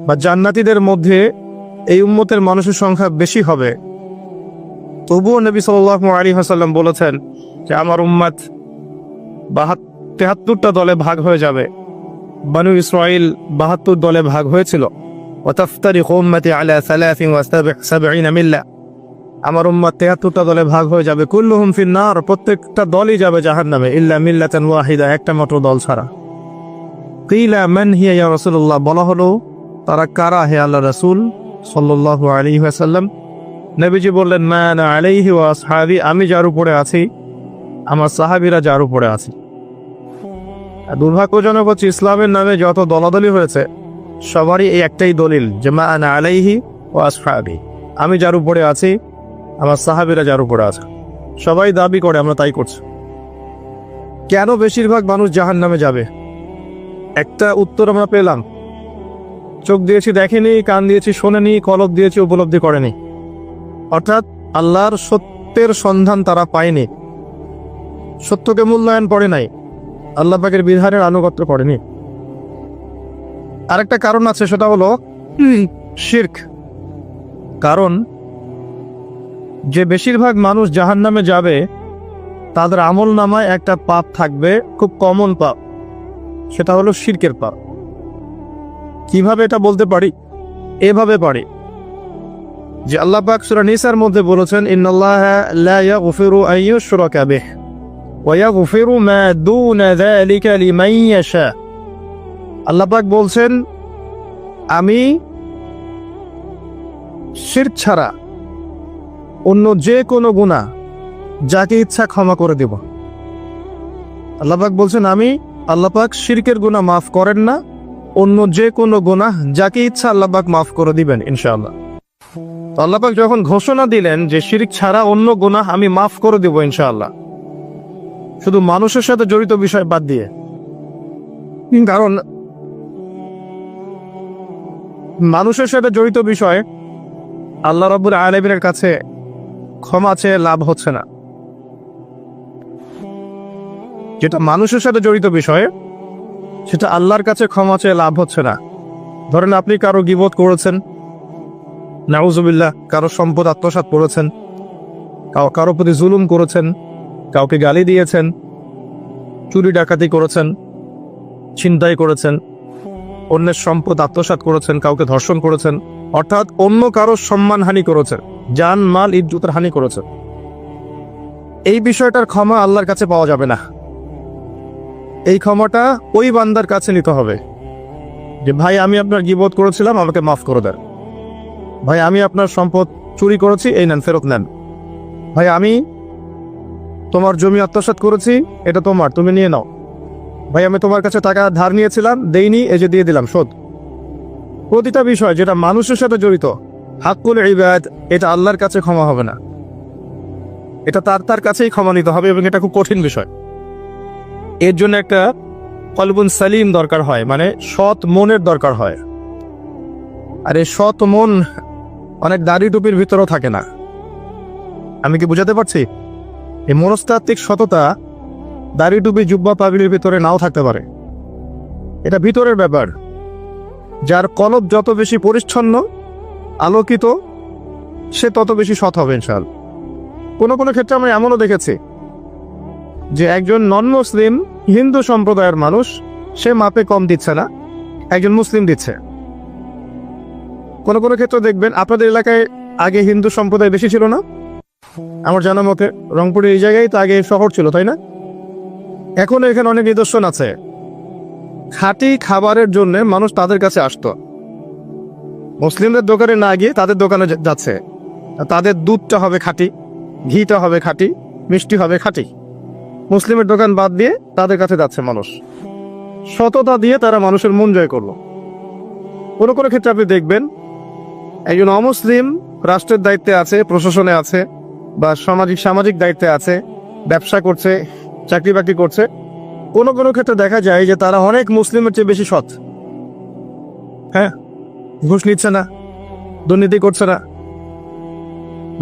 বা জান্নাতীদের মধ্যে এই উম্মতের মানুষের সংখ্যা বেশি হবে, তবুও নবী সাল্লাল্লাহু আলাইহি ওয়াসাল্লাম বলেছেন যে আমার উম্মত 73টা দলে ভাগ হয়ে যাবে। বানু ইসরাইল 72 দলে ভাগ হয়েছিল। ওয়াতাফতারিকু উম্মতি আলা 73 মিল্লা, আমার উম্মত 73টা দলে ভাগ হয়ে যাবে। কুল্লুহুম ফিন্নার, প্রত্যেকটা দলই যাবে জাহান্নামে, ইল্লা মিল্লাতান ওয়াহিদা, একটা মাত্র দল ছাড়া। কিলা মান হিয়া ইয়া রাসূলুল্লাহ, বলা হলো তারা কারা হে আল্লাহ রাসূল সাল্লাল্লাহু আলাইহি ওয়াসাল্লাম? নবীজি বললেন মা আনা আলাইহি ওয়া আসহাবি, আমি যার উপরে আছি, আমার সাহাবীরা যার উপরে আছে। দুর্ভাগ্যজনক হচ্ছে ইসলামের নামে যত দলাদলি হয়েছে সবারই এই একটাই দলিল যে মা আনা আলাইহি ওয়া আসহাবি, আমি যার উপরে আছি, আমার সাহাবীরা যার উপরে আছে। সবাই দাবি করে আমরা তাই করছি। কেন বেশিরভাগ মানুষ জাহান্নামে যাবে? একটা উত্তর আমরা পেলাম, চোখ দিয়েছি দেখেনি, কান দিয়েছি শোনেনি, কলব দিয়েছি উপলব্ধি করেনি। অর্থাৎ আল্লাহর সত্যের সন্ধান তারা পায়নি, সত্যকে মূল্যায়ন করে নাই, আল্লাহ পাকের বিধানের আনুগত্য করেনি। আরেকটা কারণ আছে, সেটা হলো শিরক। কারণ যে বেশিরভাগ মানুষ জাহান্নামে যাবে তাদের আমল নামায় একটা পাপ থাকবে, খুব কমন পাপ, সেটা হলো শিরকের পাপ। কিভাবে এটা বলতে পারি? এভাবে পারি যে আল্লাহ পাক সূরা নিসার মধ্যে বলেছেন ইন্নাল্লাহা লা ইয়াগফিরু আন ইউশরাকা বিহি ওয়া ইয়াগফিরু মা দুনা যালিকা লিমান ইয়াশা। আল্লাহ পাক বলছেন আমি শিরক ছাড়া অন্য যে কোনো গুনাহ যাকে ইচ্ছা ক্ষমা করে দেব। আল্লাহ পাক বলছেন আমি, আল্লাহ পাক শিরকের গুনাহ মাফ করেন না, অন্য যে কোনো গুনাহ যাকে ইচ্ছা আল্লাহ পাক মাফ করে দিবেন ইনশাআল্লাহ। আল্লাহ পাক যখন ঘোষণা দিলেন যে শিরক ছাড়া অন্য গুনাহ আমি মাফ করে দেব ইনশাআল্লাহ, শুধু মানুষের সাথে জড়িত বিষয় বাদ দিয়ে। কারণ মানুষের সাথে জড়িত বিষয় আল্লাহ রাব্বুল আলামিনের কাছে ক্ষমা চেয়ে লাভ হচ্ছে না। যেটা মানুষের সাথে জড়িত বিষয় সেটা আল্লাহর কাছে ক্ষমা চেয়ে লাভ হচ্ছে না। ধরেন আপনি কারো গীবত করেছেন, নাউজুবিল্লাহ, কারো সম্পদ আত্মসাৎ করেছেন, কারো প্রতি জুলুম করেছেন, কাউকে গালি দিয়েছেন, চুরি ডাকাতি করেছেন, ছিনতাই করেছেন, অন্যের সম্পদ আত্মসাৎ করেছেন, কাউকে ধর্ষণ করেছেন, অর্থাৎ অন্য কারো সম্মানহানি করেছেন, জান মাল ইজ্জতের হানি করেছেন। এই বিষয়টার ক্ষমা আল্লাহর কাছে পাওয়া যাবে না। এই ক্ষমাটা ওই বান্দার কাছে নিতে হবে যে ভাই আমি আপনার গীবত করেছিলাম, আমাকে মাফ করে দেন। ভাই আমি আপনার সম্পদ চুরি করেছি, এই নেন, ফেরত নেন। ভাই আমি তোমার জমি আত্মসাৎ করেছি, এটা তোমার, তুমি নিয়ে নাও। ভাই আমি তোমার কাছে টাকা ধার নিয়েছিলাম, দেইনি, এই যে দিয়ে দিলাম, শোধ। প্রতিটা বিষয় যেটা মানুষের সাথে জড়িত, হাক্কুল ইবাদ, এটা আল্লাহর কাছে ক্ষমা হবে না, এটা তার কাছেই ক্ষমা নিতে হবে, এবং এটা খুব কঠিন বিষয়। এর জন্য একটা কলবুন সালিম দরকার হয়, মানে সৎ মনের দরকার হয়। আর এই সৎ মন অনেক দাড়ি টুপির ভিতরেও থাকে না। আমি কি বুঝাতে পারছি? এই মনস্তাত্ত্বিক সততা দাড়ি টুপি জুব্বা পাগড়ির ভিতরে নাও থাকতে পারে, এটা ভিতরের ব্যাপার। যার কলব যত বেশি পরিচ্ছন্ন আলোকিত, সে তত বেশি সৎ হবে ইনশাআল্লাহ। কোনো কোনো ক্ষেত্রে আমরা এমনও দেখেছি যে একজন নন মুসলিম হিন্দু সম্প্রদায়ের মানুষ, সে মাপে কম দিচ্ছে না, একজন মুসলিম দিচ্ছে। কোনো কোনো ক্ষেত্রে দেখবেন আপনাদের এলাকায় আগে হিন্দু সম্প্রদায় বেশি ছিল না? আমার জানা মতে রংপুরের এই জায়গায় তো আগে শহর ছিল, তাই না? এখন এখানে অনেক নিদর্শন আছে, খাঁটি খাবারের জন্য মানুষ তাদের কাছে আসতো, মুসলিমদের দোকানে না গিয়ে তাদের দোকানে যাচ্ছে। তাদের দুধটা হবে খাঁটি, ঘিটা হবে খাঁটি, মিষ্টি হবে খাঁটি। মুসলিমের দোকান বাদ দিয়ে তাদের কাছে যাচ্ছে মানুষ, সততা দিয়ে তারা মানুষের মন জয় করলো। কোনো কোনো ক্ষেত্রে আপনি দেখবেন একজন অমুসলিম রাষ্ট্রের দায়িত্বে আছে, প্রশাসনে আছে, বা সামাজিক দায়িত্বে আছে, ব্যবসা করছে, চাকরি বাকরি করছে। কোনো কোনো ক্ষেত্রে দেখা যায় যে তারা অনেক মুসলিমের চেয়ে বেশি সৎ। হ্যাঁ, ঘুষ নিচ্ছে না, দুর্নীতি করছে না,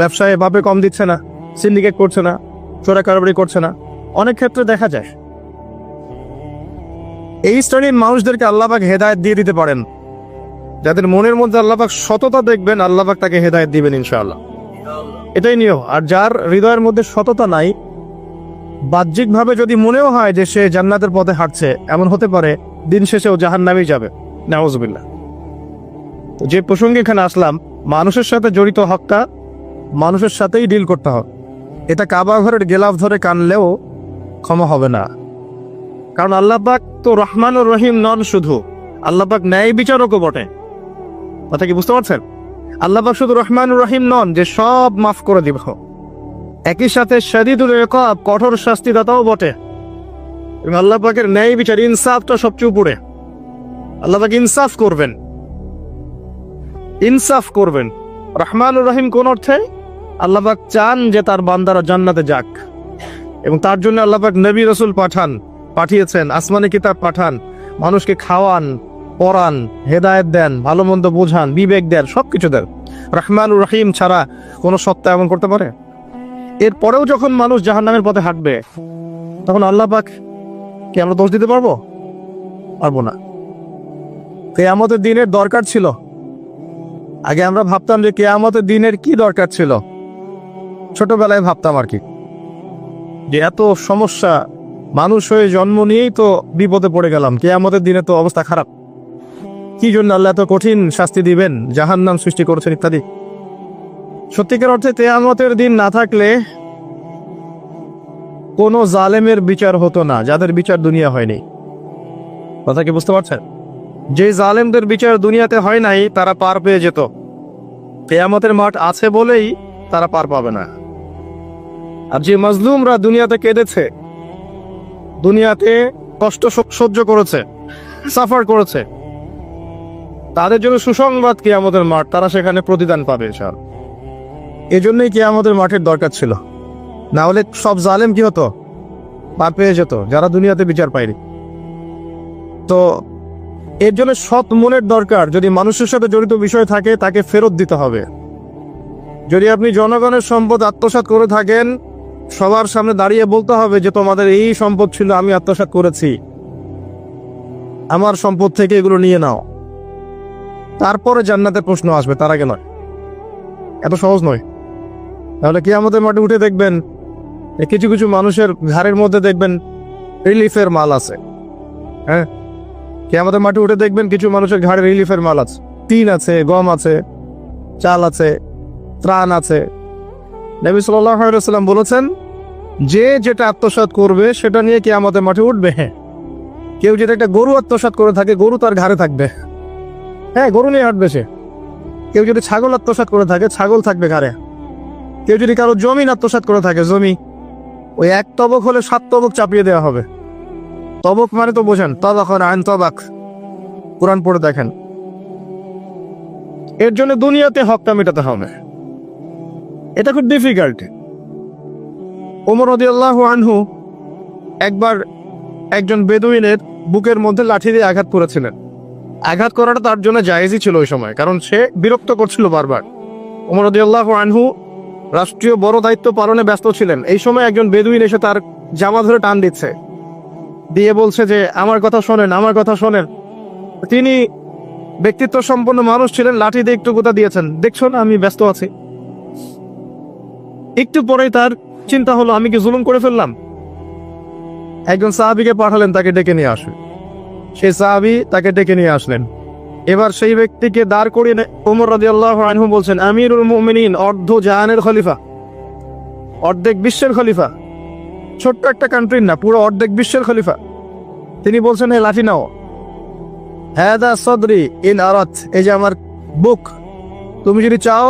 ব্যবসায় ভাবে কম দিচ্ছে না, সিন্ডিকেট করছে না, চোরা কারবারি করছে না, অনেক ক্ষেত্রে দেখা যায়। এই শ্রেণীর মানুষদেরকে আল্লাহ পাক হেদায়েত দিয়ে দিতে পারেন। যাদের মনের মধ্যে আল্লাহ পাক সততা দেখবেন, আল্লাহ পাক তাকে হেদায়েত দিবেন ইনশাআল্লাহ। এটাই নিয়ম। আর যার হৃদয়ের মধ্যে সততা নাই, বাহ্যিকভাবে যদি মনেও হয় যে সে জান্নাতের পথে হাঁটছে, এমন হতে পারে দিন শেষেও জাহান্নামেই যাবে, নাউজুবিল্লাহ। তো যে প্রসঙ্গে এখানে আসলাম, মানুষের সাথে জড়িত হকটা মানুষের সাথেই ডিল করতে হবে। এটা কাবা ঘরের গেলাফ ধরে কানলেও ক্ষমা হবে না, কারণ আল্লাহ পাক তো রহমানুর রহিম নন, শুধু আল্লাহ পাক ন্যায় বিচারকও বটে। কথা কি বুঝতে পারছেন? আল্লাহ পাক শুধু রহমানুর রহিম নন যে সব মাফ করে দিব, একই সাথে শাদীদুল ইকাব, কঠোর শাস্তিদাতাও বটে। এবং আল্লাহ পাকের ন্যায় বিচার, ইনসাফটা সবচেয়ে উপরে। আল্লাহ পাক ইনসাফ করবেন, ইনসাফ করবেন। রহমানুর রহিম কোন অর্থে? আল্লাহ পাক চান যে তার বান্দারা জান্নাতে যাক, এবং তার জন্য আল্লাহ পাক নবী রাসূল পাঠিয়েছেন, আসমানি কিতাব পাঠান, মানুষকে খাওয়ান, পড়ান, হেদায়েত দেন, ভালো মন্দ বোঝান, বিবেক দেন, সবকিছু দেন। রহমানুর রহিম ছাড়া কোনো সত্তা এমন করতে পারে? এরপরেও যখন মানুষ জাহান্নামের পথে হাঁটবে, তখন আল্লাহ পাক কি আমরা দোষ দিতে পারবো? পারবো না। কিয়ামতের দিনের দরকার ছিল। আগে আমরা ভাবতাম যে কিয়ামতের দিনের কি দরকার ছিল, ছোটবেলায় ভাবতাম আর কি, যে এত সমস্যা, মানুষ হয়ে জন্ম নিয়েই তো বিপদে পড়ে গেলাম, কিয়ামতের দিনে তো অবস্থা খারাপ, কি জন্য আল্লাহ এত কঠিন শাস্তি দিবেন, জাহান্নাম সৃষ্টি করেছেন ইত্যাদি। সত্যিকার অর্থে কিয়ামতের দিন না থাকলে কোনো জালেমের বিচার হতো না, যাদের বিচার দুনিয়া হয়নি। কথা কি বুঝতে পারছেন? যে জালেমদের বিচার দুনিয়াতে হয় নাই, তারা পার পেয়ে যেত। কিয়ামতের মাঠ আছে বলেই তারা পার পাবে না। আর যে মাজলুমরা দুনিয়াতে কেঁদেছে, দুনিয়াতে কষ্ট সহ্য করেছে, সাফার করেছে, তাদের জন্য সুসংবাদ কিয়ামতের মাঠ, তারা সেখানে প্রতিদান পাবে ইনশাআল্লাহ। এজন্যই কিয়ামতের মাঠের দরকার ছিল, না হলে সব জালেম কি হতো? পার পেয়ে যেত, যারা দুনিয়াতে বিচার পায়নি। তো এর জন্য সৎ মনের দরকার। যদি মানুষের সাথে জড়িত বিষয় থাকে, তাকে ফেরত দিতে হবে। যদি আপনি জনগণের সম্পদ আত্মসাৎ করে থাকেন, সবার সামনে দাঁড়িয়ে বলতে হবে যে তোমাদের এই সম্পদ ছিল, আমি আত্মসাৎ করেছি, আমার সম্পদ থেকে এগুলো নিয়ে নাও। তারপরে জান্নাতের প্রশ্ন আসবে, তার আগে নয়। এত সহজ নয়। তাহলে কিয়ামতের মাঠে উঠে দেখবেন কিছু কিছু মানুষের ঘাড়ের মধ্যে দেখবেন রিলিফের মাল আছে। হ্যাঁ, কিয়ামতের মাঠে উঠে দেখবেন কিছু মানুষের ঘাড়ে রিলিফের মাল আছে, টিন আছে, গম আছে, চাল আছে, ত্রাণ আছে। নবী সাল্লাল্লাহু আলাইহি ওয়াসাল্লাম বলেছেন, যে যেটা আত্মসাৎ করবে সেটা নিয়ে কিয়ামতের মাঠে উঠবে। হ্যাঁ, কেউ যদি একটা গরু আত্মসাৎ করে থাকে, গরু তার ঘাড়ে থাকবে। হ্যাঁ, গরু নিয়ে হাঁটবে সে। কেউ যদি ছাগল আত্মসাৎ করে থাকে, ছাগল থাকবে ঘাড়ে। কেউ যদি কারো জমিন আত্মসাৎ করে থাকে, জমি, ওই এক তবক হলে 7 তবক চাপিয়ে দেওয়া হবে। তবক মানে তো বোঝেন, তবাখন আইন তবাক, কোরআন পড়ে দেখেন। এর জন্য দুনিয়াতে হকটা মেটাতে হবে, এটা খুব ডিফিকাল্ট। ওমর রাদিয়াল্লাহু আনহু একবার একজন বেদুইনের বুকের মধ্যে লাঠি দিয়ে আঘাত করেছিলেন। আঘাত করাটা তার জন্য জায়েজই ছিল ওই সময়, কারণ সে বিরক্ত করছিল বারবার। ওমর রাদিয়াল্লাহু আনহু রাষ্ট্রীয় বড় দায়িত্ব পালনে ব্যস্ত ছিলেন। এই সময় একজন বেদুইন এসে তার জামা ধরে টান দিচ্ছে, দিয়ে বলছে যে আমার কথা শোনেন, আমার কথা শোনেন। তিনি ব্যক্তিত্ব সম্পন্ন মানুষ ছিলেন, লাঠি দিয়ে একটু গুতা দিয়েছেন, দেখছো না আমি ব্যস্ত আছি। একটু পরেই তার চিন্তা হলো, আমি কি জুলুম করে ফেললাম? একজন সাহাবীকে পাঠালেন তাকে ডেকে নিয়ে আসবে। সেই সাহাবী তাকে ডেকে নিয়ে আসলেন। এবার সেই ব্যক্তিকে দাঁড় করিয়ে ওমর রাদিয়াল্লাহু আনহু বলছেন, আমিরুল মুমিনিন, অর্ধ জাহানের খলিফা, অর্ধেক বিশ্বের খলিফা, ছোট্ট একটা কান্ট্রির না, পুরো অর্ধেক বিশ্বের খলিফা। তিনি বলছেন, হে লাঠি নাও। হাদা সদরি ইন আরাত, এই যে আমার বুক, তুমি যদি চাও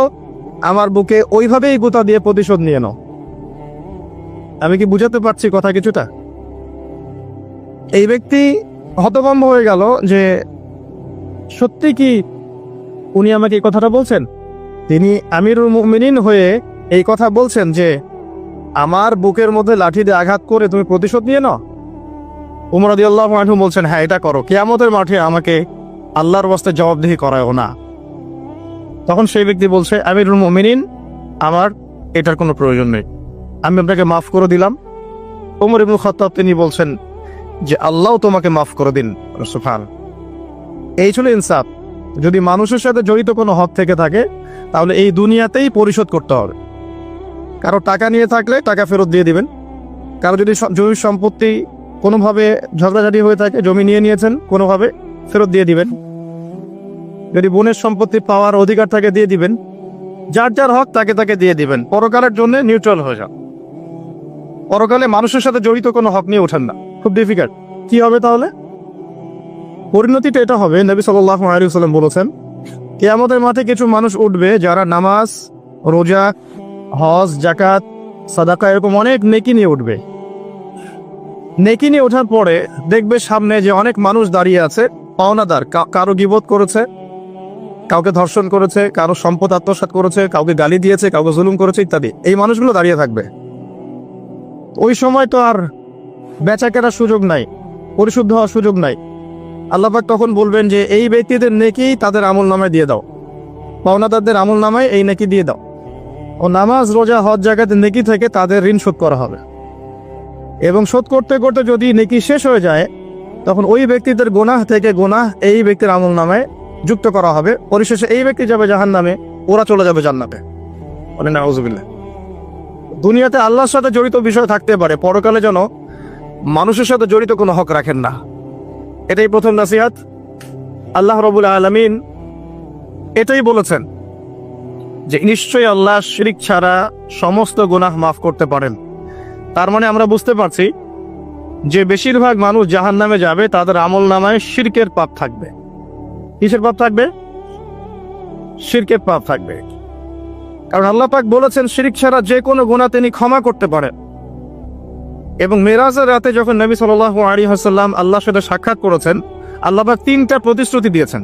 আমার বুকে ওইভাবেই গুতা দিয়ে প্রতিশোধ নিয়ে নাও। আমি কি বুঝাতে পারছি কথা কিছুটা? এই ব্যক্তি হতভম্ব হয়ে গেল যে সত্যি কি উনি আমাকে এই কথাটা বলছেন? তিনি আমিরুল মুমিনিন হয়ে এই কথা বলছেন যে আমার বুকের মধ্যে লাঠি দিয়ে আঘাত করে তুমি প্রতিশোধ নিয়ে নাও। ওমর রাদিয়াল্লাহু আনহু বলছেন, হ্যাঁ এটা করো, কিয়ামতের মাঠে আমাকে আল্লাহর ওয়াস্তে জবাবদিহি করায়ও না। তখন সেই ব্যক্তি বলছে, আমিরুল মুমিনিন, আমার এটার কোনো প্রয়োজন নেই, আমি আপনাকে মাফ করে দিলাম। ওমর ইবনে খাত্তাব তিনি বলছেন যে আল্লাহ তোমাকে মাফ করে দিন। সুবহান। এই ছিল ইনসাফ। যদি মানুষের সাথে জড়িত কোনো হক থেকে থাকে তাহলে এই দুনিয়াতেই পরিশোধ করতে হবে। কারো টাকা নিয়ে থাকলে টাকা ফেরত দিয়ে দিবেন। কারো যদি জমির সম্পত্তি কোনোভাবে ঝগড়াঝাটি হয়ে থাকে, জমি নিয়ে নিয়েছেন কোনোভাবে, ফেরত দিয়ে দিবেন। যদি বোনের সম্পত্তি পাওয়ার অধিকার থাকে দিয়ে দিবেন। যার যার হক তাকে তাকে দিয়ে দিবেন। পরকালের জন্য নিউট্রাল হয়ে যান। পরকালে মানুষের সাথে জড়িত কোনো হক নিয়ে ওঠেন না, খুব ডিফিকাল্ট। কি হবে তাহলে? পরিণতিটা এটা হবে, নবী সাল্লাল্লাহু আলাইহি ওয়াসাল্লাম বলেছেন, কিয়ামতের মাঠে কিছু মানুষ উঠবে যারা নামাজ, রোজা, হজ, যাকাত, সাদাকা এরকম অনেক নেকি নিয়ে উঠবে। নেকি নিয়ে ওঠার পরে দেখবে সামনে যে অনেক মানুষ দাঁড়িয়ে আছে পাওনাদার, কারো গীবত করেছে, কাউকে ধর্ষণ করেছে, কারো সম্পদ আত্মসাৎ করেছে, কাউকে গালি দিয়েছে, কাউকে জুলুম করেছে ইত্যাদি। এই মানুষগুলো দাঁড়িয়ে থাকবে। ওই সময় তো আর বেচা কেনার সুযোগ নাই, পরিশুদ্ধ হওয়ার সুযোগ নাই। আল্লাহ পাক তখন বলবেন যে এই ব্যক্তিদের নেকি তাদের আমল নামায় দিয়ে দাও, পাওনাদারদের আমল নামায় এই নেকি দিয়ে দাও। ও নামাজ, রোজা, হজ, যাকাতের নেকি থেকে তাদের ঋণ শোধ করা হবে। এবং শোধ করতে করতে যদি নেকি শেষ হয়ে যায় তখন ওই ব্যক্তিদের গুনাহ থেকে গুনাহ এই ব্যক্তির আমল নামায় যুক্ত করা হবে। পরিশেষে এই ব্যক্তি যাবে জাহান্নামে, ওরা চলে যাবে জান্নাতে। বলে নাউযুবিল্লাহ। দুনিয়াতে আল্লাহর সাথে জড়িত বিষয় থাকতে পারে, পরকালে যেন মানুষের সাথে জড়িত কোনো হক রাখেন না। এটাই প্রথম নাসিহাত। আল্লাহ রাব্বুল আলামিন এটাই বলেছেন যে নিশ্চয়ই আল্লাহ শিরক ছাড়া সমস্ত গুনাহ মাফ করতে পারেন। তার মানে আমরা বুঝতে পারছি যে বেশিরভাগ মানুষ জাহান্নামে যাবে, তাদের আমল নামায় শিরকের পাপ থাকবে। কিসের পাপ থাকবে? শিরকের পাপ থাকবে। কারণ আল্লাহ পাক বলেছেন শিরক ছাড়া যে কোনো গুনাহ তিনি ক্ষমা করতে পারেন। এবং মেরাজের রাতে যখন নবী সাল্লাল্লাহু আলাইহি ওয়াসাল্লাম আল্লাহর সাথে সাক্ষাৎ করেছেন, আল্লাহ পাক 3টা প্রতিশ্রুতি দিয়েছেন,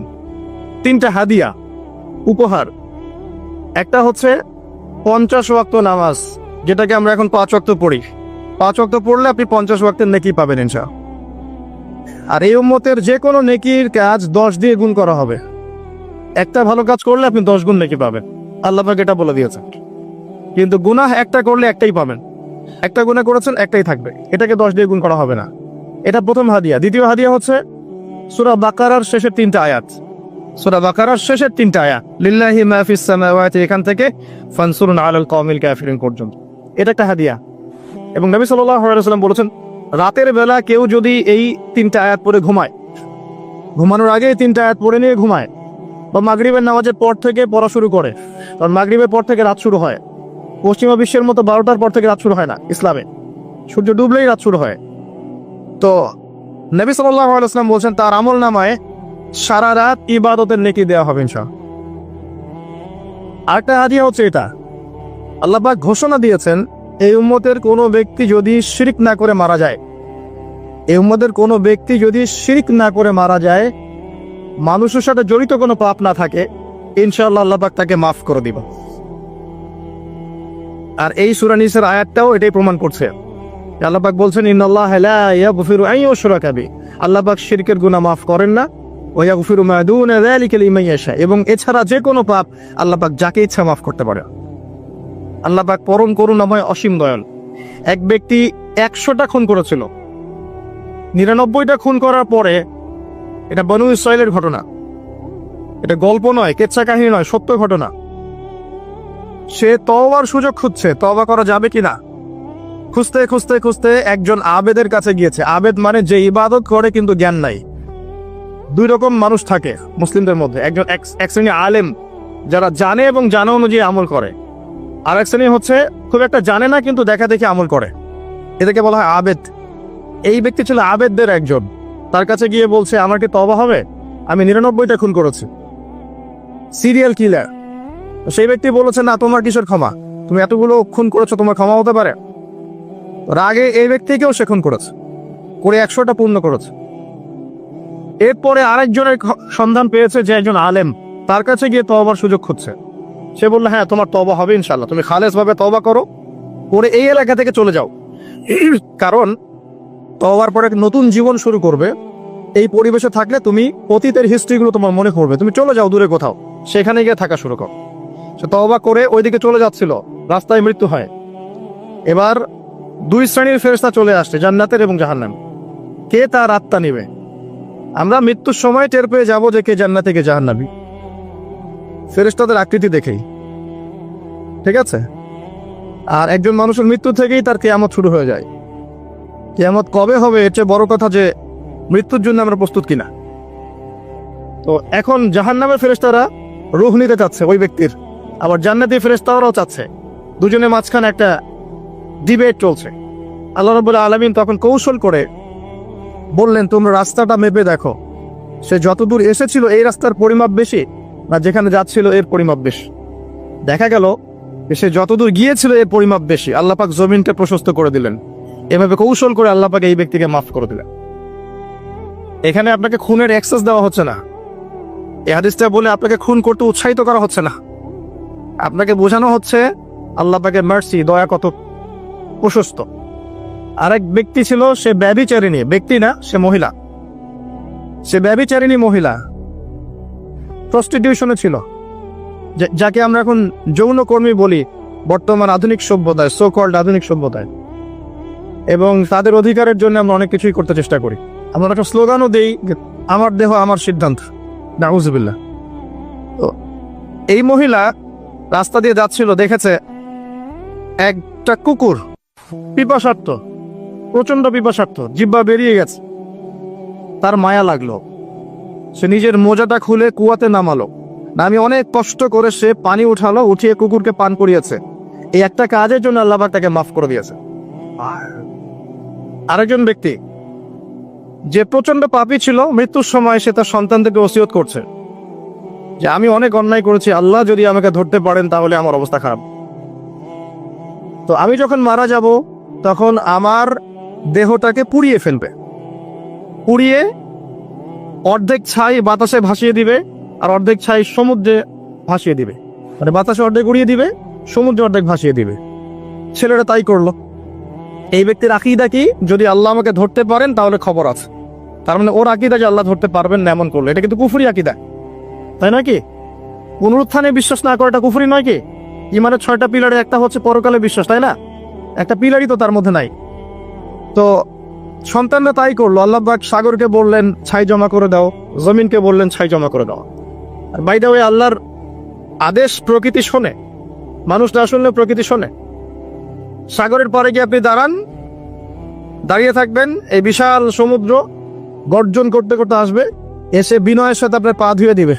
3টা হাদিয়া, উপহার। একটা হচ্ছে 50 ওয়াক্ত নামাজ, যেটাকে আমরা এখন 5 ওয়াক্ত পড়ি। 5 ওয়াক্ত পড়লে আপনি 50 ওয়াক্তের নেকি পাবেন ইনশাআল্লাহ। আর এই উম্মতের যে কোনো নেকির কাজ 10 দিয়ে গুণ করা হবে। একটা ভালো কাজ করলে আপনি 10 গুণ নেকি পাবেন, আল্লাহ পাক এটা বলে দিয়েছেন। কিন্তু গুনাহ একটা করলে একটাই পাবেন। একটা গুনাহ করেছেন, একটাই থাকবে, এটাকে 10 দিয়ে গুণ করা হবে না। এটা প্রথম হাদিয়া। দ্বিতীয় হাদিয়া হচ্ছে সূরা বাকারার শেষের 3টা আয়াত। সূরা বাকারার শেষের 3টা আয়াত, লিল্লাহি মা ফিস সামাওয়াতি, এখান থেকে ফানসুরুন আলাল কওমিল কাফিরিন পর্যন্ত। এটা একটা হাদিয়া। এবং নবী সাল্লাল্লাহু আলাইহি ওয়াসাল্লাম বলেছেন, রাতের বেলা কেউ যদি এই 3টা আয়াত পড়ে ঘুমায়, ঘুমানোর আগে এই 3টা আয়াত পড়ে নিয়ে ঘুমায়, বা মাগরিবের নামাজের পর থেকে পড়া শুরু করে, কারণ মাগরিবের পর থেকে রাত শুরু হয়। পশ্চিমা বিশ্বের মতো 12টার পর থেকে রাত শুরু হয় না ইসলামে, সূর্য ডুবলেই রাত শুরু হয়। তো নবী সাল্লাল্লাহু আলাইহি ওয়াসাল্লাম বলছেন তার আমল নামায় সারা রাত ইবাদতের নেকি দেওয়া হবে ইনশাআল্লাহ। আরেকটা হাদিয়া হচ্ছে এটা, আল্লাহ পাক ঘোষণা দিয়েছেন এই উম্মতের কোনো ব্যক্তি যদি শিরক না করে মারা যায়, এই উম্মতের কোনো ব্যক্তি যদি শিরক না করে মারা যায়, মানুষের সাথে জড়িত কোনো পাপ না থাকে, ইনশাআল্লাহ আল্লাহ পাক তাকে মাফ করে দিবেন। আর এই সূরা নিসার আয়াতটাও এটাই প্রমাণ করছে। আল্লাহ পাক বলছেন, ইন্নাল্লাহা লা ইয়াগফিরু আন ইউশরাকা বিহি, আল্লাহ পাক শিরকের গুনাহ মাফ করেন না, ওয়া ইয়াগফিরু মা দুনা যালিকা লিমান ইয়াশা, এবং এছাড়া যে কোনো পাপ আল্লাহ পাক যাকে ইচ্ছা মাফ করতে পারে। আল্লাহ পাক পরম করুণাময়, অসীম দয়াল। এক ব্যক্তি 100টা খুন করেছিল, 99টা খুন করার পরে, এটা বনু ইসরাইলের ঘটনা, এটা গল্প নয়, কেচ্ছা কাহিনী নয়, সত্য ঘটনা। সে তওবার সুযোগ খুঁজছে, তওবা করা যাবে কিনা। খুঁজতে খুঁজতে খুঁজতে একজন আবেদের কাছে গিয়েছে। আবেদ মানে যে ইবাদত করে কিন্তু জ্ঞান নাই। 2 রকম মানুষ থাকে মুসলিমদের মধ্যে, একজন এক শ্রেণী আলেম যারা জানে এবং জানা অনুযায়ী আমল করে, আর এক শ্রেণী হচ্ছে খুব একটা জানে না কিন্তু দেখা দেখে আমল করে, এদেরকে বলা হয় আবেদ। এই ব্যক্তি ছিল আবেদদের একজন। তার কাছে গিয়ে বলছে, আমার কি তওবা হবে? আমি 99টা খুন করেছি, সিরিয়াল কিলার। সেই ব্যক্তি বলেছে, না, তোমার কিসের ক্ষমা? তুমি এতগুলো খুন করেছো, তোমার ক্ষমা হতে পারে? রাগে এই ব্যক্তিকেও সে খুন করেছে, করে 100টা পূর্ণ করেছে। এরপরে আরেকজনের সন্ধান পেয়েছে যে একজন আলেম, তার কাছে গিয়ে তওবার সুযোগ খুঁজছে। সে বললো, হ্যাঁ, তোমার তওবা হবে ইনশাআল্লাহ, তুমি খালেস ভাবে তওবা করো, করে এই এলাকা থেকে চলে যাও। কারণ তওবার পরে নতুন জীবন শুরু করবে, এই পরিবেশে থাকলে তুমি অতীতের হিস্ট্রিগুলো তোমার মনে করবে, তুমি চলে যাও দূরে কোথাও, সেখানে গিয়ে থাকা শুরু করো। সে তওবা করে ওইদিকে চলে যাচ্ছিল, রাস্তায় মৃত্যু হয়। এবার 2 শ্রেণীর ফেরেশতা চলে আসছে, জান্নাতের এবং জাহান্নাম। কে তার আত্মা নিবে? আমরা মৃত্যুর সময় টের পেয়ে যাবো যে কে জান্নাতে কে জাহান্নামী। ফেরেশতাদের আকৃতি দেখেই, ঠিক আছে? আর একজন মানুষের মৃত্যু থেকেই তার কিয়ামত শুরু হয়ে যায়। কিয়ামত কবে হবে এর চেয়ে বড় কথা যে মৃত্যুর জন্য আমরা প্রস্তুত কিনা। তো এখন জাহান্নামের ফেরেশতারা রূহ নিতে চাচ্ছে ওই ব্যক্তির, আবার জান্নাতি ফেরেশতারাও চাচ্ছে। দুজনের মাঝখানে একটা ডিবেট চলছে। আল্লাহ রাব্বুল আলামিন তখন কৌশল করে বললেন, তোমরা রাস্তাটা মেপে দেখো, সে যতদূর এসেছিল এই রাস্তার পরিমাপ বেশি না যেখানে যাচ্ছিল এর পরিমাপ বেশি। দেখা গেল সে যতদূর গিয়েছিল এর পরিমাপ বেশি। আল্লাহ পাক জমিনটা প্রশস্ত করে দিলেন। এভাবে কৌশল করে আল্লাহ পাক এই ব্যক্তিকে মাফ করে দিলেন। এখানে আপনাকে খুনের অ্যাক্সেস দেওয়া হচ্ছে না। এই হাদিসটা বলে আপনাকে খুন করতে উৎসাহিত করা হচ্ছে না। আপনাকে বোঝানো হচ্ছে আল্লাহ পাকের মার্সি, দয়া কত প্রশস্ত। আরেক ব্যক্তি ছিল, সে ব্যভিচারিণী, ব্যক্তি না, সে মহিলা। সে ব্যভিচারিণী মহিলা, প্রস্টিটিউশনে ছিল, যাকে আমরা এখন যৌনকর্মী বলি বর্তমান আধুনিক সভ্যতায়, সো কল্ড আধুনিক সভ্যতায়। এবং তাদের অধিকারের জন্য আমরা অনেক কিছুই করতে চেষ্টা করি। আমরা একটা স্লোগানও দিই, আমার দেহ আমার সিদ্ধান্ত, নাউজুবিল্লাহ। তো এই মহিলা রাস্তা দিয়ে যাচ্ছিল, দেখেছে একটা কুকুর পিপাসার্থ, প্রচন্ড পিপাসার্থ, জিহ্বা বেরিয়ে গেছে। তার মায়া লাগলো, সে নিজের মোজাটা খুলে কুয়াতে নামালো, নামিয়ে অনেক কষ্ট করে সে পানি উঠালো, উঠিয়ে কুকুরকে পান করিয়েছে। এই একটা কাজের জন্য আল্লাহ পাক তাকে মাফ করে দিয়েছে। আরেকজন ব্যক্তি যে প্রচন্ড পাপী ছিল, মৃত্যুর সময় সে তার সন্তানদেরকে ওসিয়ত করছে যে আমি অনেক অন্যায় করেছি, আল্লাহ যদি আমাকে ধরতে পারেন তাহলে আমার অবস্থা খারাপ। তো আমি যখন মারা যাব তখন আমার দেহটাকে পুড়িয়ে ফেলবে, পুড়িয়ে অর্ধেক ছাই বাতাসে ভাসিয়ে দিবে আর অর্ধেক ছাই সমুদ্রে ভাসিয়ে দিবে। মানে বাতাসে অর্ধেক উড়িয়ে দিবে, সমুদ্রে অর্ধেক ভাসিয়ে দিবে। ছেলেরা তাই করলো। এই ব্যক্তির আকীদা কি, যদি আল্লাহ আমাকে ধরতে পারেন তাহলে খবর আছে। তার মানে ওর আকীদা যে আল্লাহ ধরতে পারবেন না এমন করলো, এটা কিন্তু কুফরি আকীদা, তাই নয় কি? পুনরুত্থানে বিশ্বাস না করাটা কুফরি নয় কি? ইমানের 6টা পিলারে একটা হচ্ছে পরকালে বিশ্বাস, তাই না? একটা পিলারই তো তার মধ্যে নাই। তো সন্তানরা তাই করলো। আল্লাহ পাক সাগরকে বললেন ছাই জমা করে দাও, জমিনকে বললেন ছাই জমা করে দাও। আর বাই দ্য ওয়ে, আল্লাহর আদেশ প্রকৃতি শোনে, মানুষ না শুনলে প্রকৃতি শোনে। সাগরের পরে গিয়ে আপনি দাঁড়ান, দাঁড়িয়ে থাকবেন, এই বিশাল সমুদ্র গর্জন করতে করতে আসবে, এসে বিনয়ের সাথে আপনার পা ধুয়ে দিবে।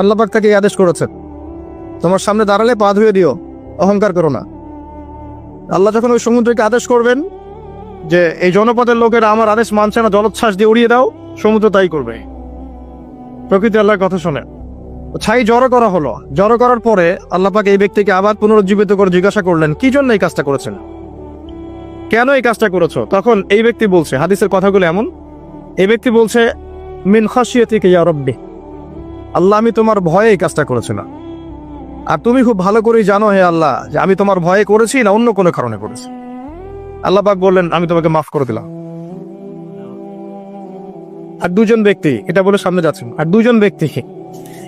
আল্লাহ পাক তাকে আদেশ করেছেন, তোমার সামনে দাঁড়ালে পা ধুয়ে দিও, অহংকার করো না। আল্লাহ যখন ওই সমুদ্রকে আদেশ করবেন যে এই জনপদের লোকেরা আমার আদেশ মানছে না, জলোচ্ছ্বাস দিয়ে উড়িয়ে দাও, সমুদ্র তাই করবে। প্রকৃতি আল্লাহর কথা শোনে। ছাই জড়ো করা হলো। জড়ো করার পরে আল্লাহ পাক এই ব্যক্তিকে আবার পুনরুজ্জীবিত করে জিজ্ঞাসা করলেন, কি জন্য এই কাজটা করেছেন, কেন এই কাজটা করেছো? তখন এই ব্যক্তি বলছে, হাদিসের কথাগুলো এমন, এই ব্যক্তি বলছে, মিন খাশিয়াতিকা ইয়া রাব্বি, আল্লাহ আমি তোমার ভয়ে এই কাজটা করেছিলাম। আর তুমি খুব ভালো করেই জানো হে আল্লাহ যে আমি তোমার ভয়ে করেছি না অন্য কোনো কারণে করেছি। আল্লাহ পাক বললেন, আমি তোমাকে মাফ করে দিলাম। আর দুজন ব্যক্তি, এটা বলে সামনে যাচ্ছেন, আর দুজন ব্যক্তি,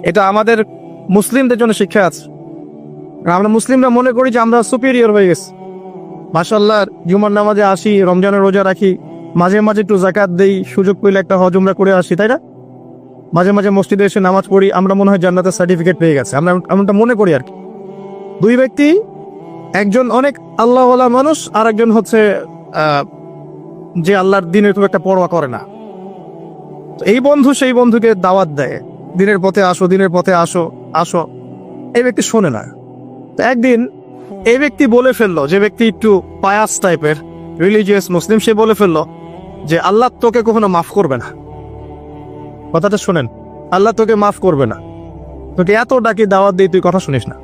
এটা আমাদের মুসলিমদের জন্য শিক্ষা আছে। আমরা মুসলিমরা মনে করি যে আমরা সুপিরিয়র হয়ে গেছি। মাশাআল্লাহ, জুমার নামাজে আসি, রমজানের রোজা রাখি, মাঝে মাঝে একটু জাকাত দেই, সুযোগ পেলে একটা হজ উমরা করে আসি, তাই না? মাঝে মাঝে মসজিদে এসে নামাজ পড়ি, আমরা মনে হয় জান্নাতের সার্টিফিকেট পেয়ে গেছে, আমরা এমনটা মনে করি আর কি। দুই ব্যক্তি, একজন অনেক আল্লাহওয়ালা মানুষ, আর একজন হচ্ছে যে আল্লাহর দিনের খুব একটা পরোয়া করে না। এই বন্ধু সেই বন্ধুকে দাওয়াত দেয়, দিনের পথে আসো, দিনের পথে আসো, আসো। এই ব্যক্তি শোনে না। তো একদিন এই ব্যক্তি বলে ফেললো, যে ব্যক্তি একটু পায়াস টাইপের রিলিজিয়াস মুসলিম, সে বলে ফেললো যে আল্লাহ তোকে কখনো মাফ করবে না। কথাটা শোনেন, আল্লাহ তোকে মাফ করবে না, তোকে এত ডাকি দাওয়াত দিই, তুই কথা শুনিস না।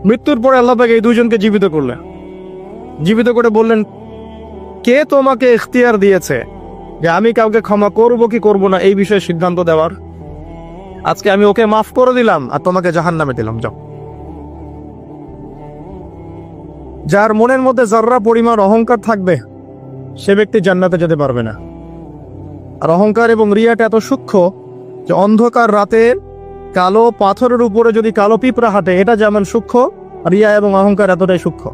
মৃত্যুর পরে আল্লাহ পাক এই দুইজনকে জীবিত করলেন। জীবিত করে বললেন, কে তোমাকে ইখতিয়ার দিয়েছে যে আমি কাউকে ক্ষমা করব কি করব না এই বিষয়ে সিদ্ধান্ত দেওয়ার? আজকে আমি ওকে মাফ করে দিলাম আর তোমাকে জাহান্নামে দিলাম, যাও। যার মনের মধ্যে যাররা পরিমাণ অহংকার থাকবে সে ব্যক্তি জান্নাতে যেতে পারবে না। আর অহংকার এবং রিয়াটা এত সূক্ষ্ম যে অন্ধকার রাতে কালো পাথরের উপরে যদি কালো পিঁপড়া হাঁটে, এটা যেমন সূক্ষ্ম, রিয়া এবং অহংকার এতটাই সূক্ষ্ম।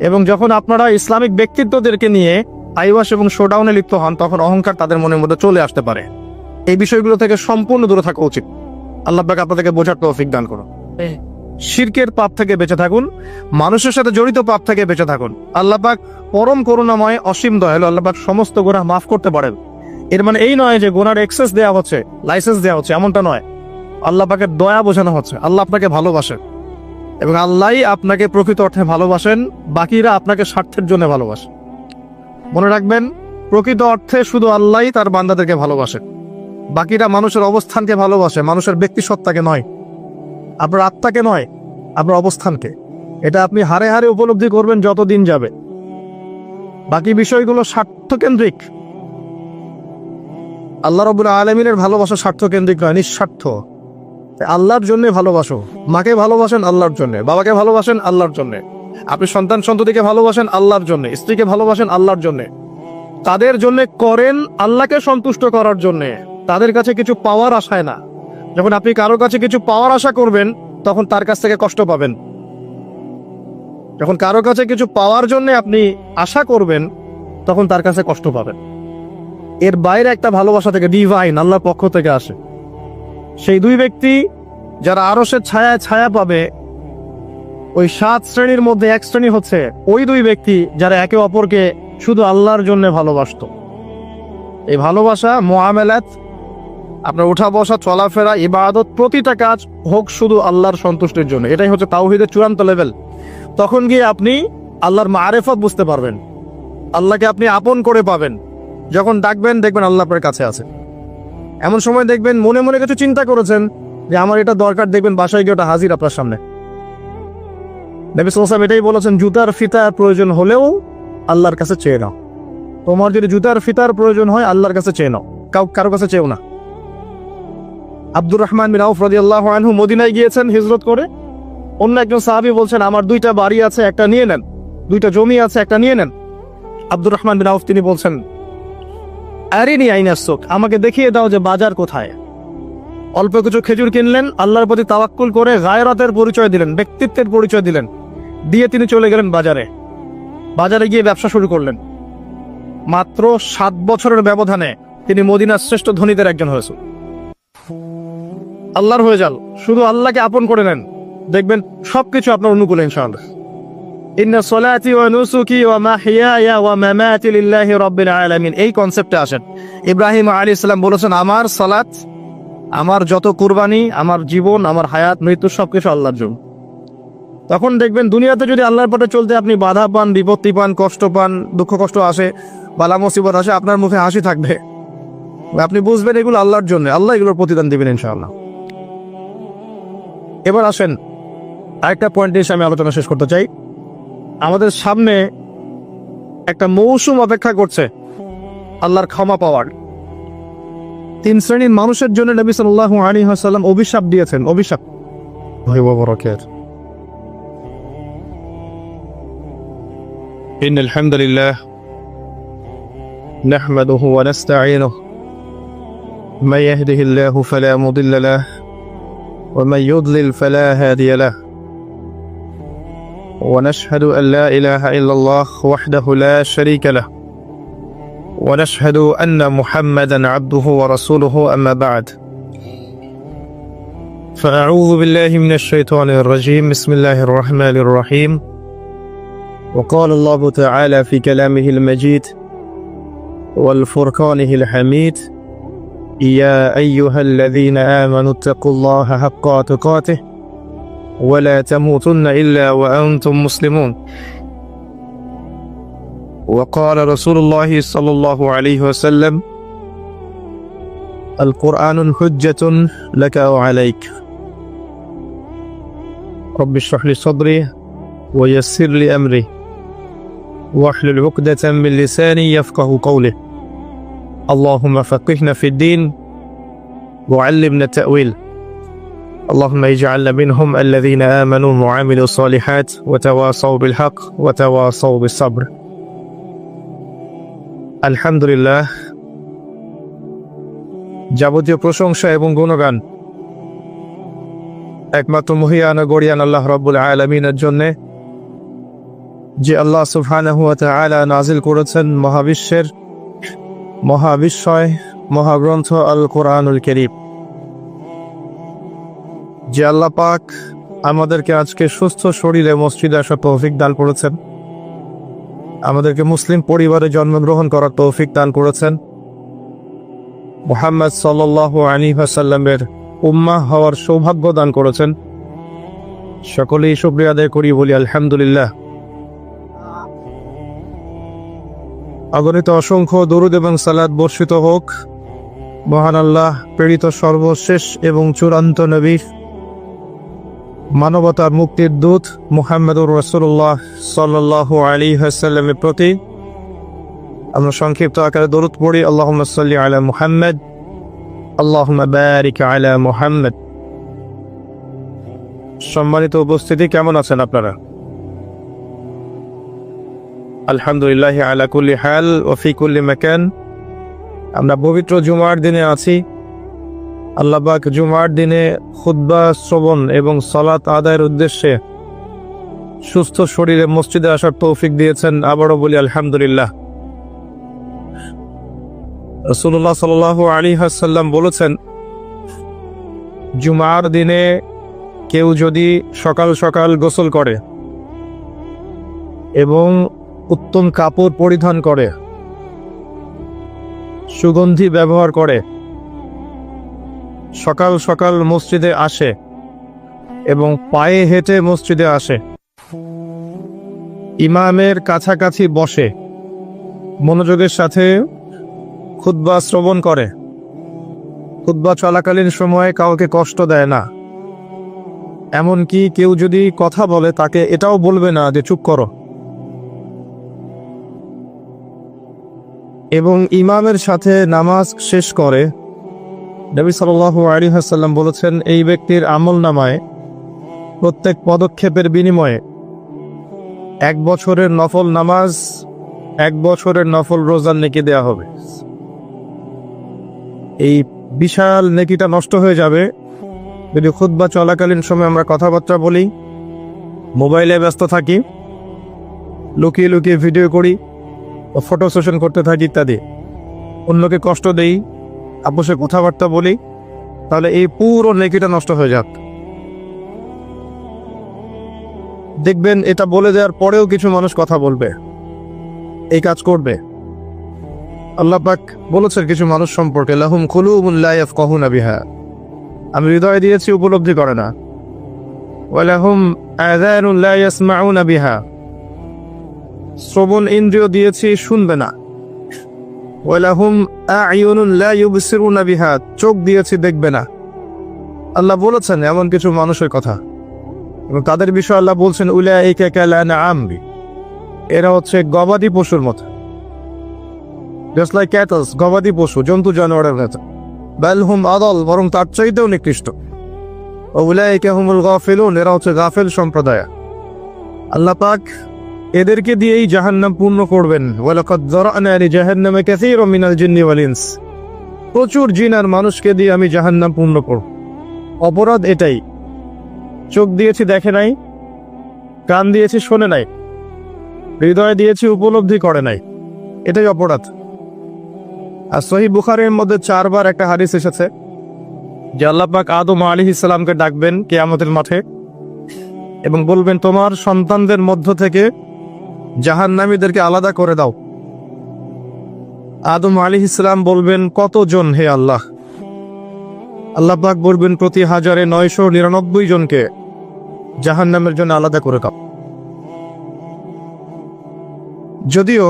এবং যখন আপনারা ইসলামিক ব্যক্তিত্বদেরকে নিয়ে আইওয়াস এবং শোডাউনে লিপ্ত হন, তখন অহংকার তাদের মনের মধ্যে চলে আসতে পারে। এই বিষয়গুলো থেকে সম্পূর্ণ দূরে থাকা উচিত। আল্লাহ পাক আপনাদেরকে বোঝার তৌফিক দান করুন। শিরকের পাপ থেকে বেঁচে থাকুন, মানুষের সাথে জড়িত পাপ থেকে বেঁচে থাকুন। আল্লাহ পাক পরম করুণাময়, অসীম দয়ালু। আল্লাহ পাক সমস্ত গুনাহ মাফ করতে পারেন। এর মানে এই নয় যে গুনার এক্সেস দেওয়া হচ্ছে, লাইসেন্স দেওয়া হচ্ছে, এমনটা নয়। আল্লাহ পাকের দয়া বোঝানো হচ্ছে। আল্লাহ আপনাকে ভালোবাসেন এবং আল্লাহই আপনাকে প্রকৃত অর্থে ভালোবাসেন, বাকিরা আপনাকে স্বার্থের জন্য ভালোবাসেন। মনে রাখবেন, প্রকৃত অর্থে শুধু আল্লাহই তার বান্দাদেরকে ভালোবাসেন, বাকিরা মানুষের অবস্থানকে ভালোবাসে, মানুষের ব্যক্তি সত্তাকে নয়, আপনার আত্মাকে নয়, আপনার অবস্থানকে। এটা আপনি হারে হারে উপলব্ধি করবেন যত দিন যাবে। বাকি বিষয়গুলো স্বার্থকেন্দ্রিক। আল্লাহ রাব্বুল আলামিনের ভালোবাসা স্বার্থকেন্দ্রিক নয়, নিঃস্বার্থ। আল্লাহর জন্য ভালোবাসো। মাকে ভালোবাসেন আল্লাহর জন্য, বাবাকে ভালোবাসেন আল্লাহর জন্য, আপনি সন্তান সন্ততিকে ভালোবাসেন আল্লাহর জন্য, স্ত্রীকে ভালোবাসেন আল্লাহর জন্য। তাদের জন্য করেন আল্লাহকে সন্তুষ্ট করার জন্য, তাদের কাছে কিছু পাওয়ার আশায় না। যখন আপনি কারোর কাছে কিছু পাওয়ার আশা করবেন, তখন তার কাছ থেকে কষ্ট পাবেন। যখন কারোর কাছে কিছু পাওয়ার জন্য আপনি আশা করবেন, তখন তার কাছে কষ্ট পাবেন। এর বাইরে একটা ভালোবাসা থেকে, ডিভাইন, আল্লাহর পক্ষ থেকে আসে। সেই দুই ব্যক্তি যারা আরশের ছায়া ছায়া পাবে, ওই 7 শ্রেণীর মধ্যে এক শ্রেণী হচ্ছে ওই দুই ব্যক্তি যারা একে অপরকে শুধু আল্লাহর জন্য ভালোবাসত। এই ভালোবাসা, মুআমালাত, আপনার ওঠা বসা, চলাফেরা, ইবাদত, প্রতিটা কাজ হোক শুধু আল্লাহর সন্তুষ্টির জন্য। এটাই হচ্ছে তাওহীদের চূড়ান্ত লেভেল। তখন গিয়ে আপনি আল্লাহর মারিফত বুঝতে পারবেন, আল্লাহকে আপনি আপন করে পাবেন। যখন ডাকবেন, দেখবেন আল্লাহ আপনার কাছে আছে। এমন সময় দেখবেন মনে মনে কিছু চিন্তা করেছেন যে আমার এটা দরকার, দেখবেন বাসায় গিয়ে ওটা হাজির আপনার সামনে। নবী সাল্লাল্লাহু আলাইহি ওয়াসাল্লাম এটাই বলেছেন, জুতার ফিতার প্রয়োজন হলেও আল্লাহর কাছে চেয়ে নাও। তোমার যদি জুতার ফিতার প্রয়োজন হয়, আল্লাহর কাছে চেয়ে নাও, কারো কাছে চেয়েও না। আব্দুর রহমান বিন আউফ রাদিয়াল্লাহু আনহু মদিনায় গিয়েছেন হিজরত করে। অন্য একজন সাহাবী বলছেন, আমার 2টা বাড়ি আছে, একটা নিয়ে নেন, 2টা জমি আছে, একটা নিয়ে নেন। আব্দুর রহমান বিন আউফ তিনি বলছেন, আরিনি আইনাস সুক, আমাকে দেখিয়ে দাও যে বাজার কোথায়। অল্প কিছু খেজুর কিনলেন, আল্লাহর প্রতি তাওয়াক্কুল করে গায়রাতের পরিচয় দিলেন, ব্যক্তিত্বের পরিচয় দিলেন, দিয়ে তিনি চলে গেলেন বাজারে। বাজারে গিয়ে ব্যবসা শুরু করলেন। মাত্র 7 বছরের ব্যবধানে তিনি মদিনার শ্রেষ্ঠ ধনীদের একজন হয়েছেন। আল্লাহর হয়ে যান, শুধু আল্লাহকে আপন করে নেন, দেখবেন সবকিছু আপনার অনুকূলে ইনশাআল্লাহ। ইন্না সলাতি ওয়া নুসুকি ওয়া মাহইয়ায়া ওয়া মামাতি লিল্লাহি রাব্বিল আলামিন, এই কনসেপ্টে আসেন। ইব্রাহিম আলাইহিস সালাম বলেছেন, আমার সালাত, আমার যত কুরবানি, আমার জীবন, আমার হায়াত, মৃত্যু সবকিছু আল্লাহর জন্য। তখন দেখবেন দুনিয়াতে যদি আল্লাহর পথে চলতে আপনি বাধা পান, বিপত্তি পান, কষ্ট পান, দুঃখ কষ্ট আসে, বালা মুসিবত আসে, আপনার মুখে হাসি থাকবে। আপনি বুঝবেন এগুলো আল্লাহর জন্য, আল্লাহ এগুলোর প্রতিদান দিবেন ইনশাআল্লাহ। এবার আসেন আরেকটা পয়েন্ট এসে আমি আলোচনা শেষ করতে চাই। আমাদের সামনে একটা মৌসুম অপেক্ষা করছে আল্লাহর ক্ষমা পাওয়ার। 3 শ্রেণীর মানুষের জন্য নবী সাল্লাল্লাহু আলাইহি ওয়াসাল্লাম অভিশাপ দিয়েছেন। অভিশাপ ইন্নাল হামদুলিল্লাহ নাহমাদুহু ওয়া নাস্তাঈনুহু মান ইয়াহদিহিল্লাহু ফালা মুদিল্লা লাহু ওয়া মান ইউদ্লিল ফালা হাদিয়া লাহু ونشهد أن لا إله إلا الله وحده لا شريك له ونشهد أن محمدا عبده ورسوله أما بعد فأعوذ بالله من الشيطان الرجيم بسم الله الرحمن الرحيم وقال الله تعالى في كلامه المجيد والفرقانه الحميد يا أيها الذين آمنوا اتقوا الله حق تقاته ولا تموتن إلا وأنتم مسلمون وقال رسول الله صلى الله عليه وسلم القرآن حجة لك أو عليك رب اشرح لي صدري ويسر لي أمري واحلل عقدة من لساني يفقه قولي اللهم فقهنا في الدين وعلمنا التأويل اللهم اجعلنا منهم الذين آمنوا وعملوا الصالحات وتواصوا بالحق وتواصوا بالصبر আলহামদুলিল্লাহ, যাবতীয় প্রশংসা এবং গুণগান একমাত্র মহিয়ান ও গরিয়ান আল্লাহ রাব্বুল আলামিনের জন্য, যে আল্লাহ সুবহানাহু ওয়া তাআলা নাজিল করেছেন মহাবিশ্বের মহাবিশ্বয় মহাগ্রন্থ আল কোরআনুল কারীম। যে আল্লাহ পাক আমাদেরকে আজকে সুস্থ শরীরে মসজিদে আসার তৌফিক দান করেছেন, আমাদেরকে মুসলিম পরিবারে জন্মগ্রহণ করার তৌফিক দান করেছেন, মুহাম্মদ সাল্লাল্লাহু আলাইহি ওয়াসাল্লামের উম্মাহ হওয়ার সৌভাগ্য দান করেছেন। সকলেই শুকরিয়া আদায় করি, বলি আলহামদুলিল্লাহ। অগণিত অসংখ্য দরুদ এবং সালাত বর্ষিত হোক মহান আল্লাহ প্রেরিত সর্বশেষ এবং চূড়ান্ত নবী, মানবতার মুক্তির দূত মুহাম্মদুর রাসূলুল্লাহ সাল্লাল্লাহু আলাইহি ওয়াসাল্লামের প্রতি। আমরা সংক্ষিপ্ত আকারে দরুদ পড়ি, আল্লাহুম্মা সাল্লি আলা মুহাম্মদ, আল্লাহুম্মা বারিক আলা মুহাম্মদ। সম্মানিত উপস্থিতি, কেমন আছেন আপনারা? আলহামদুলিল্লাহ আলা কুল্লি হাল ওয়া ফি কুল্লি মাকান। আমরা পবিত্র জুমার দিনে আছি। আল্লাহ পাক জুমার দিনে খুতবা শ্রবণ এবং সালাত আদায়ের উদ্দেশ্যে সুস্থ শরীরে মসজিদে আসার তৌফিক দিয়েছেন। আবারও বলি আলহামদুলিল্লাহ। রাসূলুল্লাহ সাল্লাল্লাহু আলাইহি ওয়াসাল্লাম বলেছেন, জুমার দিনে কেউ যদি সকাল সকাল গোসল করে এবং উত্তম কাপড় পরিধান করে, সুগন্ধি ব্যবহার করে, সকাল সকাল মসজিদে আসে এবং পায়ে হেঁটে মসজিদে আসে, ইমামের কাছাকাছি বসে, মনোযোগের সাথে খুতবা শ্রবণ করে, খুতবা চলাকালীন সময়ে কাউকে কষ্ট দেয় না, এমনকি কেউ যদি কথা বলে তাকে এটাও বলবে না যে চুপ করো, এবং ইমামের সাথে নামাজ শেষ করে, নবী সাল্লাল্লাহু আলাইহি ওয়াসাল্লাম বলেছেন, এই ব্যক্তির আমলনামায় প্রত্যেক পদক্ষেপের বিনিময়ে 1 বছরের নফল নামাজ, 1 বছরের নফল রোজার নেকি দেয়া হবে। এই বিশাল নেকিটা নষ্ট হয়ে যাবে যদি খুতবা চলাকালীন সময় আমরা কথাবার্তা বলি, মোবাইলে ব্যস্ত থাকি, লুকিয়ে লুকিয়ে ভিডিও করি, ফটো সেশন করতে থাকি ইত্যাদি, অন্যকে কষ্ট দেই, আপোষে কথাবার্তা বলি, তাহলে এই পুরো নেকিটা নষ্ট হয়ে যাক। দেখবেন এটা বলে দেওয়ার পরেও কিছু মানুষ কথা বলবে, এই কাজ করবে। আল্লাহ পাক বলেছেন কিছু মানুষ সম্পর্কে, লাহুম কুলুবুন লা ইয়াফকাহুনা বিহা, আমি হৃদয় দিয়েছি উপলব্ধি করে না, ওয়া লাহুম আযানুন লা ইয়াসমাউনা বিহা, শ্রবণ ইন্দ্রিয় দিয়েছি শুনবে না, ওয়া লাহুম আ'য়ুনুন লা ইউবসিরুনা বিহা, চোখ দিয়েছি দেখবে না। আল্লাহ বলেছেন এমন কিছু মানুষের কথা, এবং তাদের বিষয়ে আল্লাহ বলছেন, উলাইকা কালানআম, এরা হচ্ছে গবাদি পশুর মতো, জাস্ট লাইক ক্যাটলস, গবাদি পশু, জন্তু জানোয়ারের মতো। বাল হুম আদাল, বরং তার চাইতেও নিকৃষ্ট। উলাইকা হুমুল গাফিলুন, এরা হচ্ছে গাফেল সম্প্রদায়। আল্লাহ পাক এদেরকে দিয়েই জাহান্নাম পূর্ণ করবেন। ওয়ালাকাদ যারানা লিজাহান্নামা কাসীরাম মিনাল জিন্নি ওয়াল ইনস, প্রচুর জিন আর মানুষকে দিয়ে আমি জাহান্নাম পূর্ণ করব। অপরাধ এটাই, চোখ দিয়েছি দেখে নাই, কান দিয়েছি শোনে নাই, হৃদয় দিয়েছি উপলব্ধি করে নাই, এটাই অপরাধ। আর সহিহ বুখারীর মধ্যে 4 বার একটা হাদিস এসেছে যে আল্লাহ পাক আদম আলাইহিস সালামকে ডাকবেন কিয়ামতের মাঠে এবং বলবেন, তোমার সন্তানদের মধ্য থেকে জাহান্নামীদেরকে আলাদা করে দাও। আদম আলাইহিস সালাম বলবেন, কতজন হে আল্লাহ? আল্লাহ পাক বলবেন, প্রতি 1999 জনকে জাহান্নামের জন্য আলাদা করে দাও। যদিও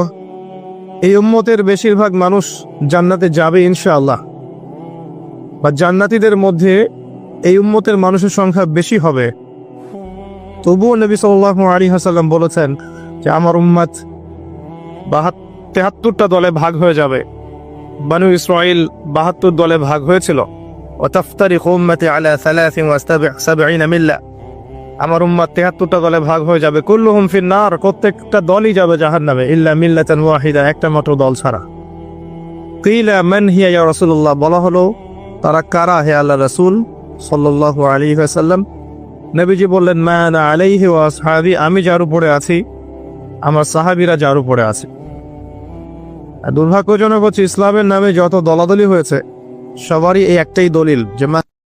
এই উম্মতের বেশিরভাগ মানুষ জান্নাতে যাবে ইনশাআল্লাহ, বা জান্নাতীদের মধ্যে এই উম্মতের মানুষের সংখ্যা বেশি হবে, তবুও নবী সাল্লাল্লাহু আলাইহি ওয়াসাল্লাম বলেছেন যে আমার উম্মত 73টা দলে ভাগ হয়ে যাবে। বানু ইসরাঈল 72 দলে ভাগ হয়েছিল। ওয়াতাফতারিকু উম্মতি আলা 73 মিল্লা, আমার উম্মত 73টা দলে ভাগ হয়ে যাবে। কুল্লুহুম ফিন নার, প্রত্যেকটা দলই যাবে জাহান্নামে, ইল্লা মিল্লাতান ওয়াহিদা, একটা মাত্র দল ছাড়া। কিলা মান হিয়া ইয়া রাসূলুল্লাহ, বলা হলো তারা কারা হে আল্লাহ রাসূল সাল্লাল্লাহু আলাইহি ওয়াসাল্লাম? নবীজি বললেন, মা আনা আলাইহি ওয়া আসহাবি, আমি যার উপরে আছি, আমার সাহাবীরা যার উপরে আছে। দুর্ভাগ্যজনক হচ্ছে ইসলামের নামে যত দলাদলি হয়েছে সবারই এই একটাই দলিল যে